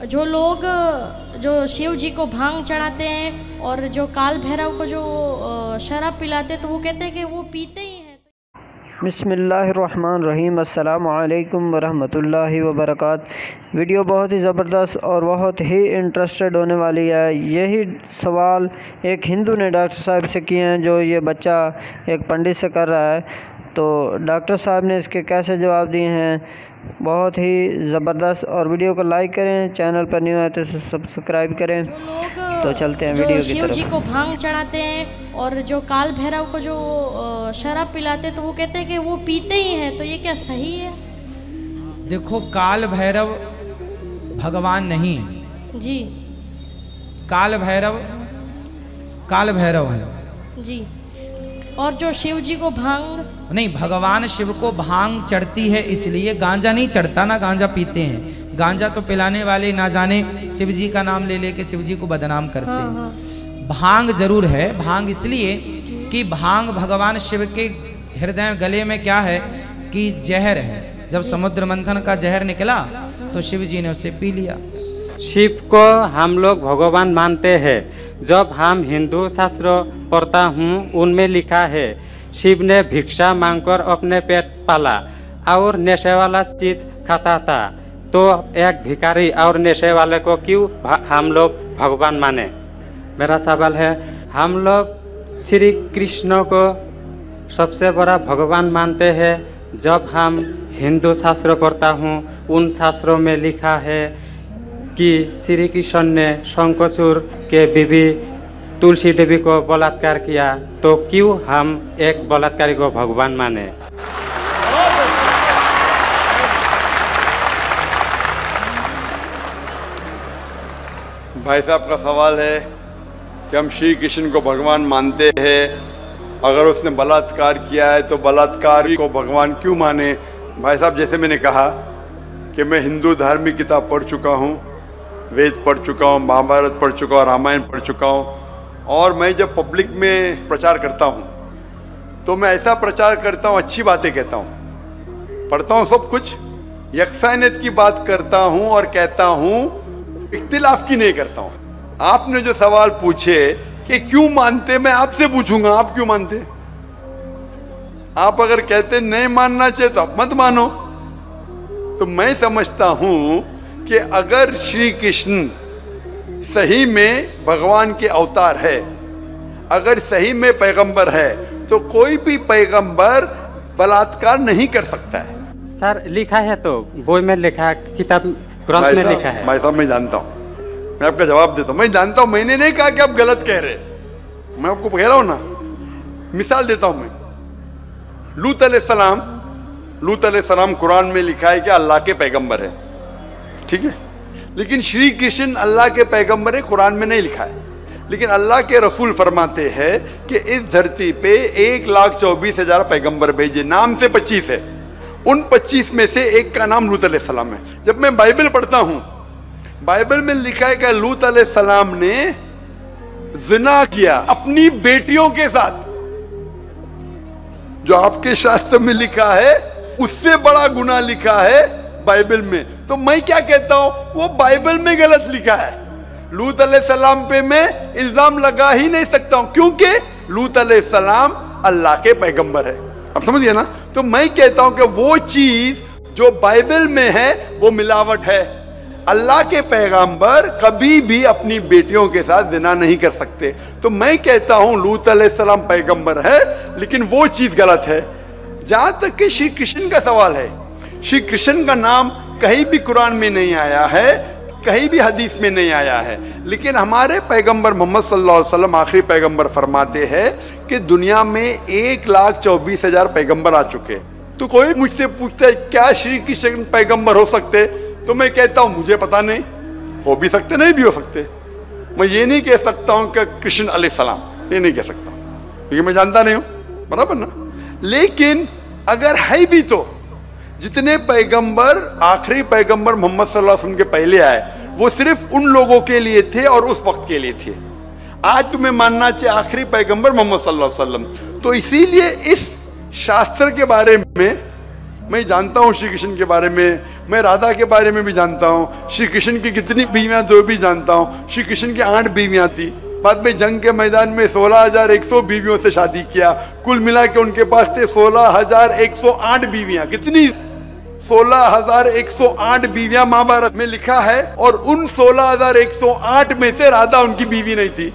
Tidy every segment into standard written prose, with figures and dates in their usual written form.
जो लोग जो शिव जी को भांग चढ़ाते हैं और जो काल भैरव को जो शराब पिलाते हैं, तो वो कहते हैं कि वो पीते ही हैं। बिस्मिल्लाहिर्रहमानिर्रहीम। अस्सलामु अलैकुम वरहमतुल्लाहि वबरकातुहू। वीडियो बहुत ही ज़बरदस्त और बहुत ही इंटरेस्टेड होने वाली है। यही सवाल एक हिंदू ने डॉक्टर साहब से किए हैं, जो ये बच्चा एक पंडित से कर रहा है। तो डॉक्टर साहब ने इसके कैसे जवाब दिए हैं, बहुत ही ज़बरदस्त। और वीडियो को लाइक करें, चैनल पर न्यू आए तो सब्सक्राइब करें। तो चलते हैं वीडियो की तरफ। शिव जी को भांग चढ़ाते हैं और जो काल भैरव को जो शराब पिलाते हैं, तो वो कहते हैं कि वो पीते ही हैं। तो ये क्या सही है? देखो, काल भैरव भगवान नहीं है जी। काल भैरव है जी। और जो शिव जी को भांग नहीं, भगवान शिव को भांग चढ़ती है, इसलिए गांजा नहीं चढ़ता ना। गांजा पीते हैं। गांजा तो पिलाने वाले ना जाने शिव जी का नाम ले लेके शिव जी को बदनाम करते हैं। हाँ। भांग जरूर है। भांग इसलिए कि भांग भगवान शिव के हृदय गले में क्या है कि जहर है। जब समुद्र मंथन का जहर निकला तो शिव जी ने उसे पी लिया। शिव को हम लोग भगवान मानते हैं। जब हम हिंदू शास्त्र पढ़ता हूँ, उनमें लिखा है शिव ने भिक्षा मांगकर अपने पेट पाला और नशे वाला चीज खाता था। तो एक भिखारी और नशे वाले को क्यों हम लोग भगवान माने? मेरा सवाल है, हम लोग श्री कृष्ण को सबसे बड़ा भगवान मानते हैं। जब हम हिंदू शास्त्र पढ़ता हूँ, उन शास्त्रों में लिखा है कि श्री कृष्ण ने शंखचूड़ के बीवी तुलसी देवी को बलात्कार किया। तो क्यों हम एक बलात्कारी को भगवान माने? भाई साहब का सवाल है कि हम श्री कृष्ण को भगवान मानते हैं, अगर उसने बलात्कार किया है तो बलात्कारी को भगवान क्यों माने? भाई साहब, जैसे मैंने कहा कि मैं हिंदू धार्मिक किताब पढ़ चुका हूँ, वेद पढ़ चुका हूँ, महाभारत पढ़ चुका हूँ, रामायण पढ़ चुका हूँ। और मैं जब पब्लिक में प्रचार करता हूँ तो मैं ऐसा प्रचार करता हूँ, अच्छी बातें कहता हूँ, पढ़ता हूँ सब कुछ, यकसानियत की बात करता हूँ और कहता हूँ, इख्तिलाफ की नहीं करता हूँ। आपने जो सवाल पूछे कि क्यों मानते, मैं आपसे पूछूंगा आप क्यों मानते? आप अगर कहते नहीं मानना चाहिए तो आप मत मानो। तो मैं समझता हूं कि अगर श्री कृष्ण सही में भगवान के अवतार है, अगर सही में पैगंबर है, तो कोई भी पैगंबर बलात्कार नहीं कर सकता है। सर, लिखा है तो बोई में लिखा है, किताब ग्रंथ में लिखा है। भाई साहब, मैं जानता हूँ, मैं आपका जवाब देता हूँ। मैं जानता हूँ, मैंने नहीं कहा कि आप गलत कह रहे, मैं आपको कह रहा हूँ ना। मिसाल देता हूँ मैं, लूत अलैहिस्सलाम कुरान में लिखा है कि अल्लाह के पैगंबर है, ठीक है। लेकिन श्री कृष्ण अल्लाह के पैगंबर है, कुरान में नहीं लिखा है। लेकिन अल्लाह के रसूल फरमाते हैं कि इस धरती पे 1,24,000 पैगंबर भेजे, नाम से 25 है। उन 25 में से एक का नाम लूत अलैहिस्सलाम है। जब मैं बाइबल पढ़ता हूं, बाइबल में लिखा है कि लूत अलैहिस्सलाम ने जिना किया अपनी बेटियों के साथ। जो आपके शास्त्र में लिखा है उससे बड़ा गुनाह लिखा है बाइबल में। तो मैं क्या कहता हूं, वो बाइबल में गलत लिखा है। लूत अलैहिस्सलाम पे मैं इल्जाम लगा ही नहीं सकता हूं, क्योंकि लूत अलैहिस्सलाम अल्लाह के पैगंबर है। अब समझिए ना। तो मैं कहता हूं कि वो चीज जो बाइबल में है वो मिलावट है। अल्लाह के पैगंबर कभी भी अपनी बेटियों के साथ जिना नहीं कर सकते। तो मैं कहता हूं लूत अलैहिस्सलाम पैगंबर है, लेकिन वो चीज गलत है। जहां तक कि श्री कृष्ण का सवाल है, श्री कृष्ण का नाम कहीं भी कुरान में नहीं आया है, कहीं भी हदीस में नहीं आया है। लेकिन हमारे पैगंबर मोहम्मद सल्लल्लाहु अलैहि वसल्लम आखिरी पैगंबर फरमाते हैं कि दुनिया में 1,24,000 पैगंबर आ चुके। तो कोई मुझसे पूछता है क्या श्री कृष्ण पैगंबर हो सकते, तो मैं कहता हूं मुझे पता नहीं, हो भी सकते नहीं भी हो सकते। मैं ये नहीं कह सकता हूं कि कृष्ण अलैहिस्सलाम, ये नहीं कह सकता क्योंकि मैं जानता नहीं हूं, बराबर ना। लेकिन अगर है भी तो जितने पैगंबर आखिरी पैगंबर मोहम्मद सल्लल्लाहु अलैहि वसल्लम के पहले आए, वो सिर्फ उन लोगों के लिए थे और उस वक्त के लिए थे। आज तुम्हें मानना चाहिए आखिरी पैगंबर मोहम्मद सल्लल्लाहु अलैहि वसल्लम। तो इसीलिए इस शास्त्र के बारे में मैं जानता हूँ श्री कृष्ण के बारे में, मैं राधा के बारे में भी जानता हूँ, श्री कृष्ण की कितनी बीवियाँ तो भी जानता हूँ। श्री कृष्ण की 8 बीवियाँ थी, बाद में जंग के मैदान में 16,100 बीवियों से शादी किया, कुल मिला के उनके पास थे 16,108 बीवियाँ। कितनी? 16,108 बीवियाँ महाभारत में लिखा है, और उन 16,108 में से राधा उनकी बीवी नहीं थी।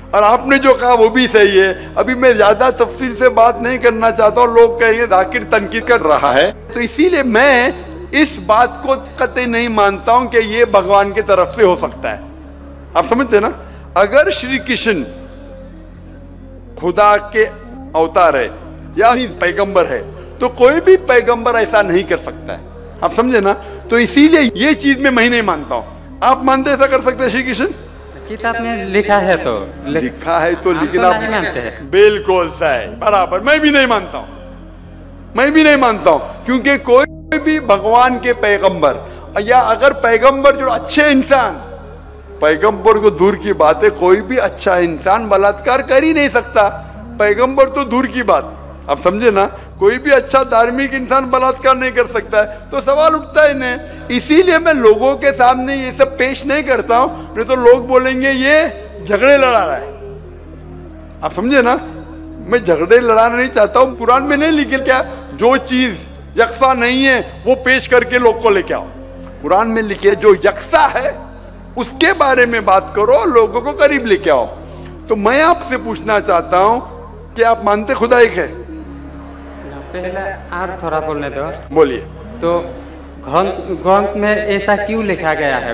और आपने जो कहा वो भी सही है। अभी मैं ज्यादा तफसील से बात नहीं करना चाहता हूँ, लोग कहेंगे जाकिर तनकीद कर रहा है, तो इसीलिए मैं इस बात को कतई नहीं मानता हूं कि ये भगवान की तरफ से हो सकता है। आप समझते ना? अगर श्री कृष्ण खुदा के अवतार है या पैगंबर है, तो कोई भी पैगंबर ऐसा नहीं कर सकता है। आप समझे ना? तो इसीलिए ये चीज मैं नहीं मानता हूं। आप मानते ऐसा कर सकते हैं श्री कृष्ण? किताब में लिखा है तो लिखा है तो, लेकिन आप नहीं मानते हैं। बिल्कुल सही, बराबर। मैं भी नहीं मानता हूं, मैं भी नहीं मानता हूं, क्योंकि कोई भी भगवान के पैगंबर, या अगर पैगंबर जो अच्छे इंसान, पैगंबर तो दूर की बात है, कोई भी अच्छा इंसान बलात्कार कर ही नहीं सकता। पैगंबर तो दूर की बात, आप समझे ना? कोई भी अच्छा धार्मिक इंसान बलात्कार नहीं कर सकता है, तो सवाल उठता ही नहीं। इसीलिए मैं लोगों के सामने ये सब पेश नहीं करता हूं, नहीं तो लोग बोलेंगे ये झगड़े लड़ा रहा है। आप समझे ना? मैं झगड़े लड़ाना नहीं चाहता हूं। कुरान में नहीं लिखे क्या, जो चीज यकसा नहीं है वो पेश करके लोग को लेके आओ। कुरान में लिखे जो यकसा है उसके बारे में बात करो, लोगों को करीब लेके आओ। तो मैं आपसे पूछना चाहता हूं कि आप मानते खुदा एक है? पहले और थोड़ा बोलने दो। बोलिए। तो ग्रंथ में ऐसा क्यों लिखा गया है?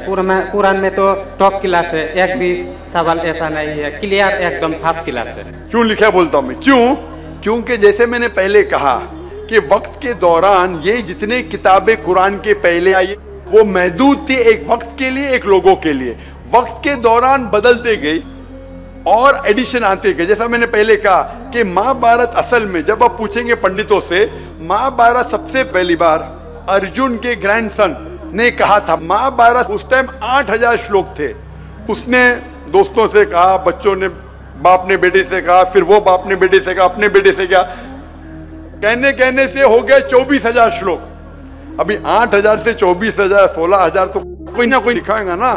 कुरान में तो टॉप क्लास है, एक भी सवाल ऐसा नहीं है, क्लियर एकदम फर्स्ट क्लास है। क्यों लिखा बोलता हूं मैं? क्यों? क्योंकि जैसे मैंने पहले कहा कि वक्त के दौरान ये जितने किताबें कुरान के पहले आई वो महदूद थी, एक वक्त के लिए, एक लोगों के लिए। वक्त के दौरान बदलते गई और एडिशन आते गए। जैसा मैंने पहले कहा कि महाभारत असल में जब आप पूछेंगे पंडितों से, महाभारत सबसे पहली बार अर्जुन के ग्रैंडसन ने कहा था। महाभारत उस टाइम 8,000 श्लोक थे। उसने दोस्तों से कहा, बच्चों ने बाप ने बेटे से कहा, फिर वो बाप ने बेटे से कहा, अपने बेटे से कहा, कहने कहने से हो गए 24,000 श्लोक। अभी 8,000 से 24,000, 16,000 तो कोई ना कोई लिखाएगा ना,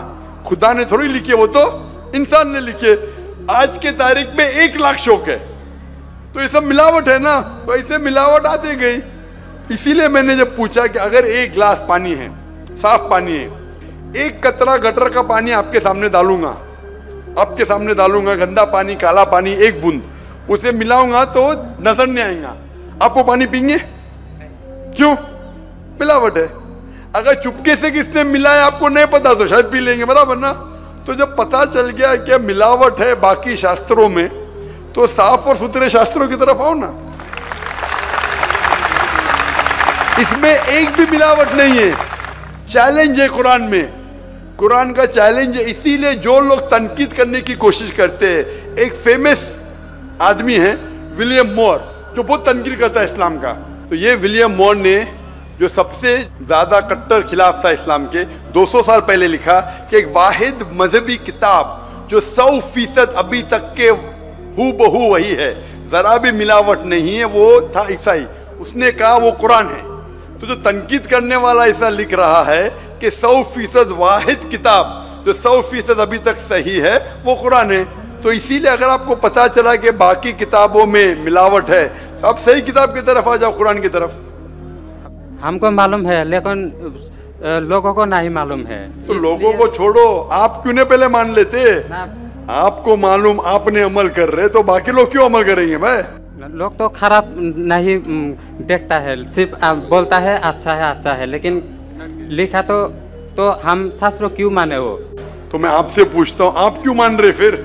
खुदा ने थोड़ी लिखे, वो तो इंसान ने लिखे। आज के तारीख में 1 लाख श्लोक है, तो ये सब मिलावट है ना, तो ऐसे मिलावट आती गई। इसीलिए मैंने जब पूछा कि अगर 1 गिलास पानी है, साफ पानी है, 1 कतरा गटर का पानी आपके सामने डालूंगा, आपके सामने डालूंगा, गंदा पानी, काला पानी, 1 बूंद उसे मिलाऊंगा तो नजर नहीं आएगा, आप वो पानी पीएंगे? क्यों? मिलावट है। अगर चुपके से किसने मिलाया आपको नहीं पता तो शायद पी लेंगे, बराबर ना? तो जब पता चल गया कि मिलावट है बाकी शास्त्रों में, तो साफ और सुथरे शास्त्रों की तरफ आओ ना। इसमें एक भी मिलावट नहीं है। चैलेंज है कुरान में, कुरान का चैलेंज है। इसीलिए जो लोग तनकीद करने की कोशिश करते हैं, एक फेमस आदमी है विलियम मोर, जो बहुत तनकीद करता है इस्लाम का। तो ये विलियम मोर ने, जो सबसे ज्यादा कट्टर खिलाफ था इस्लाम के, 200 साल पहले लिखा कि एक वाहिद मजहबी किताब जो 100% अभी तक के हूबहू वही है, जरा भी मिलावट नहीं है, वो था ईसाई। उसने कहा वो कुरान है। तो जो तनकीद करने वाला ऐसा लिख रहा है कि 100% वाहिद किताब जो 100% अभी तक सही है वो कुरान है। तो इसीलिए अगर आपको पता चला कि बाकी किताबों में मिलावट है, तो आप सही किताब की तरफ आ जाओ, कुरान की तरफ। हमको मालूम है, लेकिन लोगों को नहीं मालूम है। तो लोगों को छोड़ो, आप क्यों नहीं पहले मान लेते? आपको मालूम, आपने अमल कर रहे, तो बाकी लोग क्यों अमल करेंगे? भाई लोग तो खराब नहीं देखता है, सिर्फ बोलता है अच्छा है, लेकिन लिखा तो हम शास्त्र क्यों माने? वो तो मैं आपसे पूछता हूँ, आप क्यों मान रहे? फिर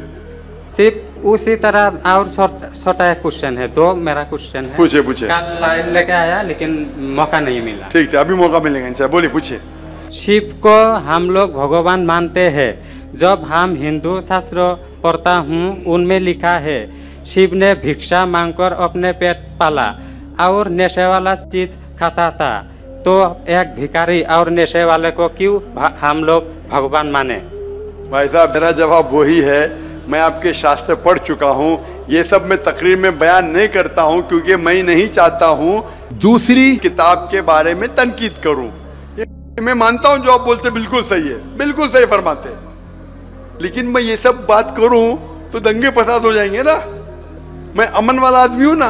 सिर्फ उसी तरह। और छोटा एक क्वेश्चन है, 2 मेरा क्वेश्चन है। पूछे। कल लेके आया लेकिन मौका नहीं मिला। ठीक है, अभी मौका मिलेगा इंशाल्लाह। बोलिए, पूछिए। शिव को हम लोग भगवान मानते हैं। जब हम हिंदू शास्त्र पढ़ता हूँ, उनमें लिखा है शिव ने भिक्षा मांगकर अपने पेट पाला और नशे वाला चीज खाता था। तो एक भिखारी और नशे वाले को क्यों हम लोग भगवान माने? भाई साहब, मेरा जवाब वही है। मैं आपके शास्त्र पढ़ चुका हूँ। ये सब मैं तकरीर में बयान नहीं करता हूं, क्योंकि मैं नहीं चाहता हूं दूसरी किताब के बारे में तनकीद करूं। मैं मानता हूं जो आप बोलते बिल्कुल सही है, बिल्कुल सही फरमाते, लेकिन मैं ये सब बात करूं तो दंगे फसाद हो जाएंगे ना। मैं अमन वाला आदमी हूं ना।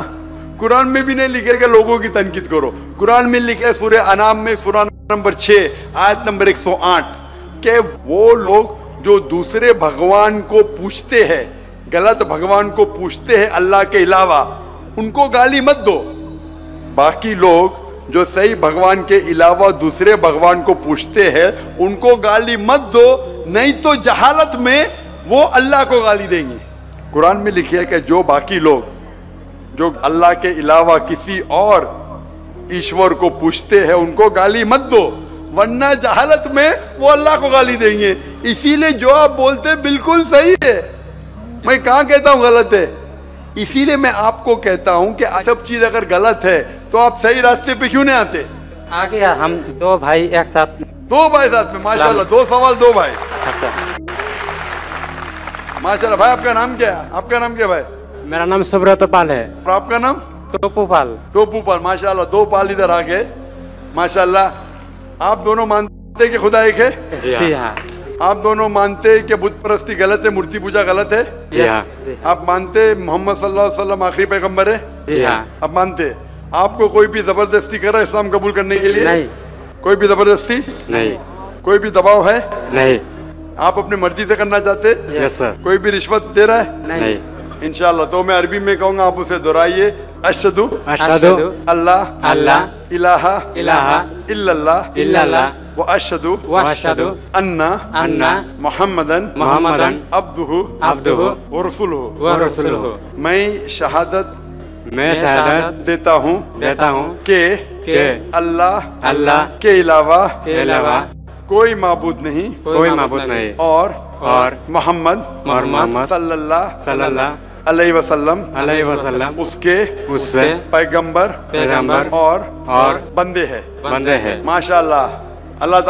कुरान में भी नहीं लिखे कि लोगों की तनकीद करो। कुरान में लिखे सूरह अनाम में सूरह नंबर 6 आयत नंबर 108 के वो लोग जो दूसरे भगवान को पूछते हैं, गलत भगवान को पूछते हैं अल्लाह के अलावा, उनको गाली मत दो। बाकी लोग जो सही भगवान के अलावा दूसरे भगवान को पूछते हैं उनको गाली मत दो, नहीं तो जहालत में वो अल्लाह को गाली देंगे। कुरान में लिखा है कि जो बाकी लोग जो अल्लाह के अलावा किसी और ईश्वर को पूछते हैं उनको गाली मत दो, वरना जहालत में वो अल्लाह को गाली देंगे। इसीलिए जो आप बोलते बिल्कुल सही है, मैं कहाँ कहता हूँ गलत है। इसीलिए मैं आपको कहता हूं कि सब चीज अगर गलत है तो आप सही रास्ते पे क्यों नहीं आते। आ गया, हम दो भाई एक साथ, दो भाई साथ में, माशाल्लाह, दो सवाल दो भाई। अच्छा, माशाल्लाह। भाई आपका नाम क्या है? आपका नाम क्या भाई? मेरा नाम सुब्रत पाल है। और आपका नाम? टोपू पाल। टोपू पाल, माशाल्लाह। दो पाल इधर आ गए, माशाल्लाह। आप दोनों मानते कि खुदा एक है? जी हाँ। आप दोनों मानते कि बुत परस्ती गलत है, मूर्ति पूजा गलत है? जी हाँ। आप मानते मोहम्मद सल्लल्लाहु अलैहि वसल्लम आखिरी पैगंबर है? जी हाँ। आप मानते? आपको कोई भी जबरदस्ती कर रहा है इस्लाम कबूल करने के लिए? नहीं। कोई भी जबरदस्ती नहीं। कोई भी दबाव है? नहीं। आप अपनी मर्जी से करना चाहते? Yes sir. कोई भी रिश्वत दे रहा है? नहीं। इंशाल्लाह। तो मैं अरबी में कहूंगा, आप उसे दोहराइए। अशहदु अशहदु अल्लाह अल्लाह इलाहा इलाहा इल्लल्लाह इल्लल्लाह व अशहदु अन्ना मुहम्मदन अब्दुहु व रसूलुहु। मैं शहादत देता हूँ कि अल्लाह के अलावा कोई माबूद नहीं और मोहम्मद सल्लल्लाहु अलैहि वसल्लम उसके पैगंबर और बंदे हैं। माशाअल्लाह। अल्लाह